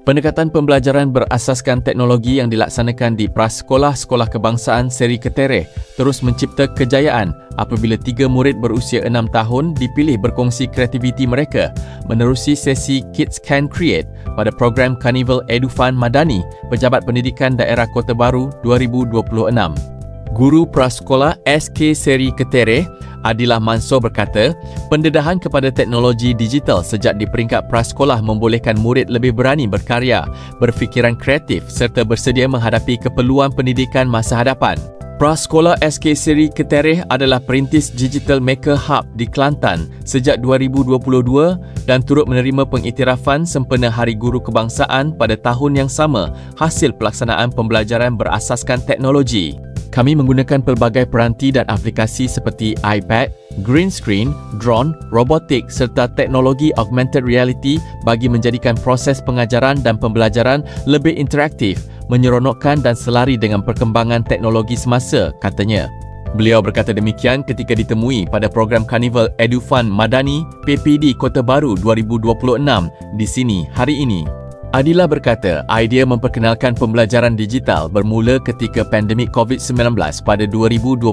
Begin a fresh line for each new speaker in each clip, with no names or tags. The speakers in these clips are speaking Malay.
Pendekatan pembelajaran berasaskan teknologi yang dilaksanakan di Prasekolah Sekolah Kebangsaan Seri Ketereh terus mencipta kejayaan apabila 3 murid berusia 6 tahun dipilih berkongsi kreativiti mereka menerusi sesi Kids Can Create pada program Carnival EduFund Madani Pejabat Pendidikan Daerah Kota Baru 2026. Guru Prasekolah SK Seri Ketereh, Adilah Mansor berkata, pendedahan kepada teknologi digital sejak di peringkat prasekolah membolehkan murid lebih berani berkarya, berfikiran kreatif serta bersedia menghadapi keperluan pendidikan masa hadapan. Prasekolah SK Seri Ketereh adalah perintis Digital Maker Hub di Kelantan sejak 2022 dan turut menerima pengiktirafan sempena Hari Guru Kebangsaan pada tahun yang sama hasil pelaksanaan pembelajaran berasaskan teknologi. Kami menggunakan pelbagai peranti dan aplikasi seperti iPad, green screen, drone, robotik serta teknologi augmented reality bagi menjadikan proses pengajaran dan pembelajaran lebih interaktif, menyeronokkan dan selari dengan perkembangan teknologi semasa, katanya. Beliau berkata demikian ketika ditemui pada program Carnival EduFund Madani PPD Kota Baru 2026 di sini hari ini. Adilah berkata, idea memperkenalkan pembelajaran digital bermula ketika pandemik COVID-19 pada 2021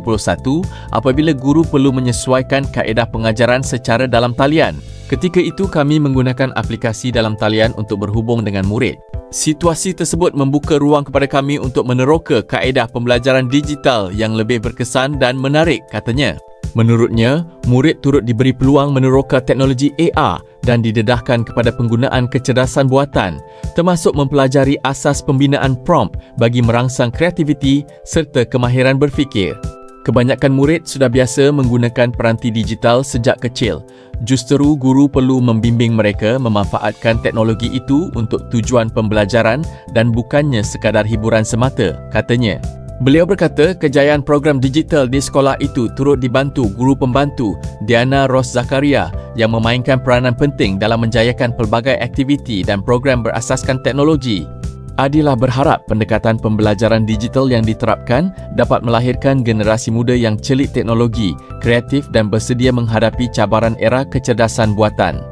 apabila guru perlu menyesuaikan kaedah pengajaran secara dalam talian. Ketika itu kami menggunakan aplikasi dalam talian untuk berhubung dengan murid. Situasi tersebut membuka ruang kepada kami untuk meneroka kaedah pembelajaran digital yang lebih berkesan dan menarik, katanya. Menurutnya, murid turut diberi peluang meneroka teknologi AR dan didedahkan kepada penggunaan kecerdasan buatan, termasuk mempelajari asas pembinaan prompt bagi merangsang kreativiti serta kemahiran berfikir. Kebanyakan murid sudah biasa menggunakan peranti digital sejak kecil. Justeru guru perlu membimbing mereka memanfaatkan teknologi itu untuk tujuan pembelajaran dan bukannya sekadar hiburan semata, katanya. Beliau berkata kejayaan program digital di sekolah itu turut dibantu guru pembantu Diana Ros Zakaria yang memainkan peranan penting dalam menjayakan pelbagai aktiviti dan program berasaskan teknologi. Adilah berharap pendekatan pembelajaran digital yang diterapkan dapat melahirkan generasi muda yang celik teknologi, kreatif dan bersedia menghadapi cabaran era kecerdasan buatan.